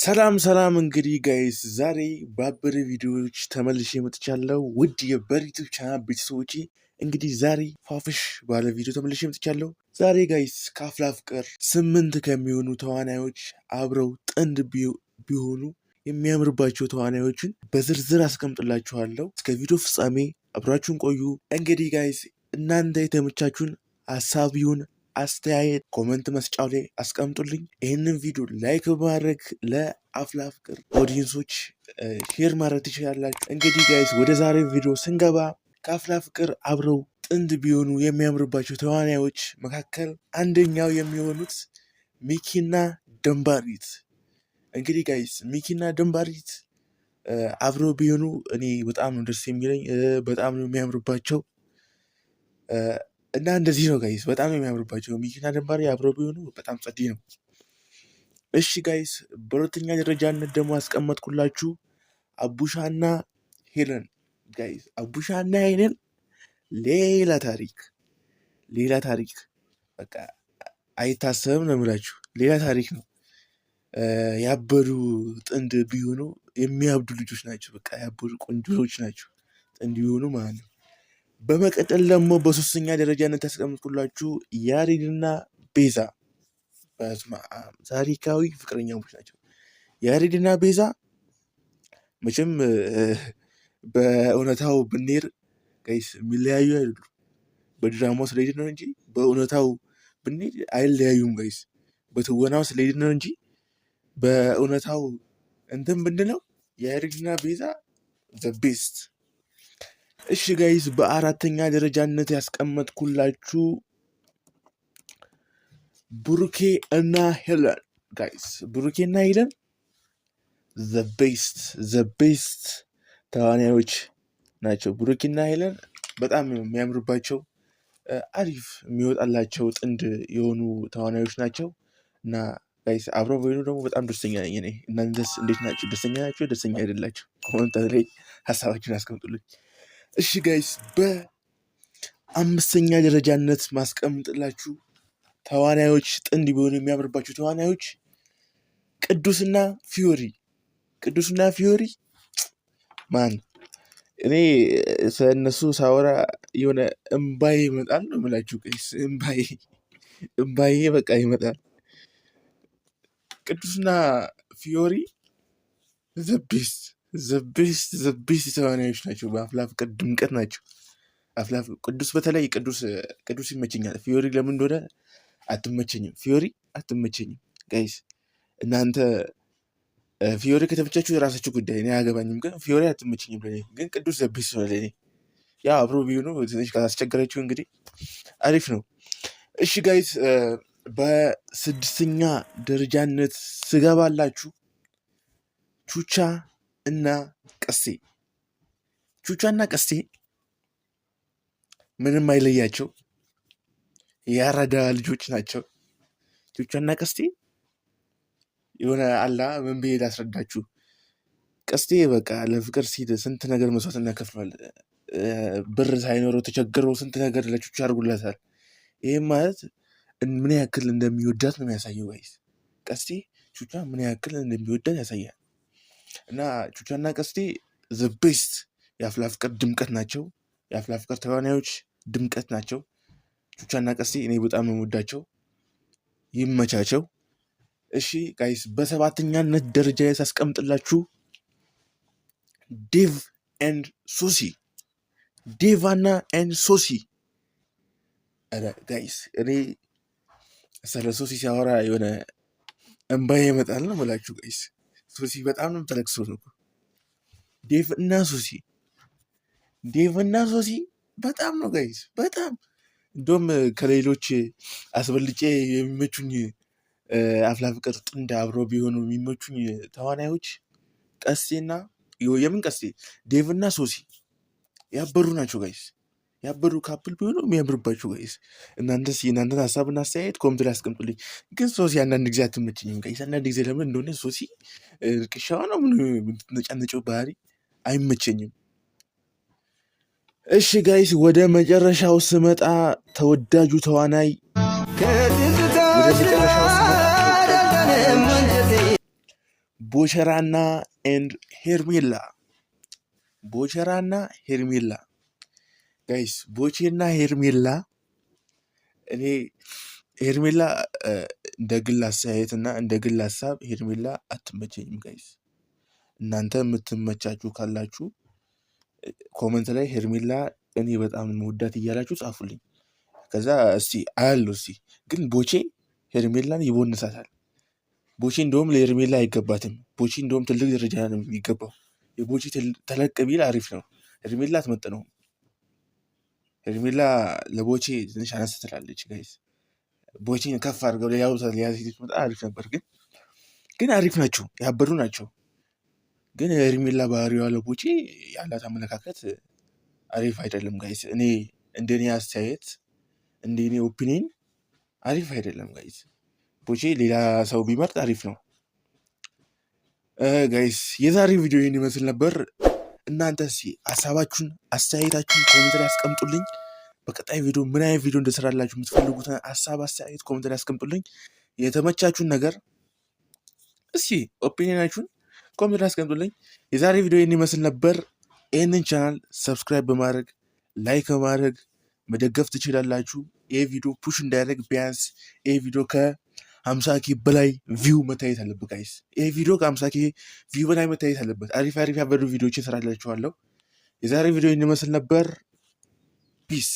ሰላም እንግዲህ ጋይስ ዛሬ በአበረ ቪዲዮዎች ተመልሼ መጥቻለሁ። ውድ የበሪቱብ ቻናል ቤተሰቦቼ እንግዲህ ዛሬ ፋፍሽ ባለ ቪዲዮ ተመልሼ መጥቻለሁ። ዛሬ ጋይስ ከአፍላ ፍቅር 8 ከሚሆኑ ተዋናዮች አብረው ጥንድ ቢሆኑ የሚያምርባቸው ተዋናዮችን በዝርዝር አስቀምጥላችኋለሁ። እስከ ቪዲዮ ፍጻሜ አብራችሁን ቆዩ። እንግዲህ ጋይስ እናንተ የተመቻችሁን ሀሳብ ይሁን አስተያየት ኮመንት መስጫው ላይ አስቀምጡልኝ። ይህንን ቪዲዮ ላይክ በማድረግ ለአፍላ ፍቅር ኦዲየንሶች ሼር ማድረግ ትችላላችሁ። እንግዲህ ጋይስ ወደ ዛሬው ቪዲዮ ስንገባ ከአፍላ ፍቅር አብረው ጥንድ ቢሆኑ የሚያምርባቸው ተዋናዮች መካከል አንደኛው የሚሆኑት ሚኪና ደንባሪት። እንግዲህ ጋይስ ሚኪና ደንባሪት አብረው ቢሆኑ እኔ በጣም ነው ደስ የሚለኝ፣ በጣም ነው የሚያምርባቸው እና እንደዚህ ነው ጋይስ፣ በጣም ነው የሚያምርባቸው። ሚኪና ደንባሪ አብረው ቢሆኑ በጣም ጸዴ ነው። እሺ ጋይስ በሁለተኛ ደረጃነት ደግሞ ያስቀመጥኩላችሁ አቡሻና ሄለን። ጋይስ አቡሻና ሄለን ሌላ ታሪክ በቃ አይታሰብም ነው የምላችሁ። ሌላ ታሪክ ነው። ያበዱ ጥንድ ቢሆኑ የሚያብዱ ልጆች ናቸው። በቃ ያበዱ ቆንጆዎች ናቸው ጥንድ ቢሆኑ ማለት ነው። በመቀጠል ደግሞ በሶስተኛ ደረጃነት ያስቀምጥኩላችሁ ያሬድና ቤዛ። ታሪካዊ ፍቅረኛሞች ናቸው። ያሬድና ቤዛ መቼም በእውነታው ብንሄድ ጋይስ የሚለያዩ አይደሉም። በድራማው ስለሄድ ነው እንጂ በእውነታው ብንሄድ አይለያዩም ጋይስ። በትወናው ስለሄድ ነው እንጂ በእውነታው እንትን ብንለው ያሬድና ቤዛ ዘ ቤስት። እሺ ጋይስ በአራተኛ ደረጃነት ያስቀመጥኩላችሁ ብሩኬ እና ሄለን። ጋይስ ብሩኬ እና ሄለን ዘ ቤስት ተዋናዮች ናቸው። ብሩኬ እና ሄለን በጣም የሚያምርባቸው አሪፍ የሚወጣላቸው ጥንድ የሆኑ ተዋናዮች ናቸው እና ጋይስ አብረው ቢሆኑ ደግሞ በጣም ደስተኛ ነኝ እኔ። እናንተስ እንዴት ናቸው? ደስተኛ ናቸው? ደስተኛ አይደላችሁ? ኮሜንት ላይ ሀሳባችሁን አስቀምጡልኝ። እሺ ጋይስ በአምስተኛ ደረጃነት ማስቀምጥላችሁ ተዋናዮች ጥንድ ቢሆኑ የሚያምርባቸው ተዋናዮች ቅዱስና ፊዮሪ ማን እኔ ስለእነሱ ሳወራ የሆነ እምባዬ ይመጣል ነው የምላችሁ ጋይስ። እምባዬ በቃ ይመጣል። ቅዱስና ፊዮሪ ዘቤስት ተዋናዮች ናቸው። በአፍላ ፍቅር ድምቀት ናቸው። ቅዱስ በተለይ ቅዱስ ይመቸኛል። ፊዮሪ ለምን እንደሆነ አትመቸኝም ጋይስ። እናንተ ፊዮሪ ከተመቻችሁ የራሳችሁ ጉዳይ፣ እኔ አያገባኝም። ግን ፊዮሪ አትመቸኝም ለኔ። ግን ቅዱስ ዘቤስት ነው ለኔ። ያ አብሮ ቢሆኑ ትንሽ ካስቸገራችሁ እንግዲህ አሪፍ ነው። እሺ ጋይስ በስድስተኛ ደረጃነት ስገባላችሁ ቹቻ እና ቀስቴ ምንም አይለያቸው፣ የአራዳ ልጆች ናቸው። ቹቻና ቀስቴ የሆነ አላ ምን ብዬ ላስረዳችሁ። ቀስቴ በቃ ለፍቅር ሲል ስንት ነገር መስዋዕትና ከፍሏል። ብር ሳይኖረው ተቸግረው ስንት ነገር ለቹቻ አድርጉላታል። ይህም ማለት ምን ያክል እንደሚወዳት ነው የሚያሳየው ጋይስ። ቀስቴ ቹቻ ምን ያክል እንደሚወዳት ያሳያል። እና ቹቻና ቀስቴ ዘ ቤስት የአፍላ ፍቅር ድምቀት ናቸው። የአፍላ ፍቅር ተዋናዮች ድምቀት ናቸው ቹቻና ቀስቴ። እኔ በጣም ነው የምወዳቸው። ይመቻቸው። እሺ ጋይስ በሰባተኛነት ደረጃ ሳስቀምጥላችሁ ዴቫና ኤንድ ሶሲ። ጋይስ እኔ ስለ ሶሲ ሲያወራ የሆነ እንባዬ ይመጣል ነው የምላችሁ ጋይስ። ሶሲ በጣም ነው የምትለቅሰው ነው። ዴቭ እና ሶሲ በጣም ነው ጋይስ፣ በጣም እንደውም ከሌሎች አስበልጬ የሚመቹኝ አፍላ ፍቅር ጥንድ አብረው ቢሆኑ የሚመቹኝ ተዋናዮች ቀስቴና የምን ቀስቴ ዴቭ እና ሶሲ ያበሩ ናቸው ጋይስ። ያበሩ ካፕል ቢሆኑ የሚያምርባቸው ጋይስ። እናንተስ የእናንተን ሀሳብና አስተያየት ኮሜንት ላይ አስቀምጡልኝ። ግን ሶሲ አንዳንድ ጊዜ አትመቸኝም ጋይስ። አንዳንድ ጊዜ ለምን እንደሆነ ሶሲ ርቅሻዋ ነው ምን የምትነጫነጨው ባህሪ አይመቸኝም። እሺ ጋይስ ወደ መጨረሻው ስመጣ ተወዳጁ ተዋናይ ቦቸራና ኤንድ ሄርሜላ ቦቸራና ሄርሜላ ጋይስ ቦቼና ሄርሜላ እኔ ሄርሜላ እንደ ግል አስተያየትና እንደ ግል ሀሳብ ሄርሜላ አትመቸኝም ጋይስ። እናንተ የምትመቻችሁ ካላችሁ ኮመንት ላይ ሄርሜላ እኔ በጣም መወዳት እያላችሁ ጻፉልኝ። ከዛ እስቲ አያለሁ። እስቲ ግን ቦቼ ሄርሜላን ይቦንሳታል። ቦቼ እንደውም ለሄርሜላ አይገባትም። ቦቼ እንደውም ትልቅ ደረጃ ነው የሚገባው። የቦቼ ተለቅ ቢል አሪፍ ነው። ሄርሜላ አትመጥነውም። ሄርሜላ ለቦቼ ትንሽ አነስ ትላለች ጋይስ። ቦቼን ከፍ አድርገው ሌላ ቦታ ሊያሴት መጣ አሪፍ ነበር። ግን አሪፍ ናቸው፣ ያበዱ ናቸው። ግን ሄርሜላ ባህሪዋ ለቦቼ ያላት አመለካከት አሪፍ አይደለም ጋይስ። እኔ እንደኔ አስተያየት እንደኔ ኦፒኒየን አሪፍ አይደለም ጋይስ። ቦቼ ሌላ ሰው ቢመርጥ አሪፍ ነው ጋይስ። የዛሬ ቪዲዮ ይህን ይመስል ነበር። እናንተ ሀሳባችሁን አስተያየታችሁን ኮሜንት ላይ አስቀምጡልኝ። በቀጣይ ቪዲዮ ምን አይነት ቪዲዮ እንደሰራላችሁ የምትፈልጉትን ሀሳብ አስተያየት ኮሜንት ላይ አስቀምጡልኝ። የተመቻችሁን ነገር እስኪ ኦፒኒየናችሁን ኮሜንት ላይ አስቀምጡልኝ። የዛሬ ቪዲዮ ይህን ይመስል ነበር። ይህንን ቻናል ሰብስክራይብ በማድረግ ላይክ በማድረግ መደገፍ ትችላላችሁ። ይህ ቪዲዮ ፑሽ እንዳያደርግ ቢያንስ ይህ ቪዲዮ ከ50K በላይ ቪው መታየት አለበት ጋይስ። ይህ ቪዲዮ ከ50K ቪው በላይ መታየት አለበት። አሪፍ አሪፍ ያበዱ ቪዲዮዎች እሰራላችኋለሁ። የዛሬ ቪዲዮ ይህን ይመስል ነበር። ፒስ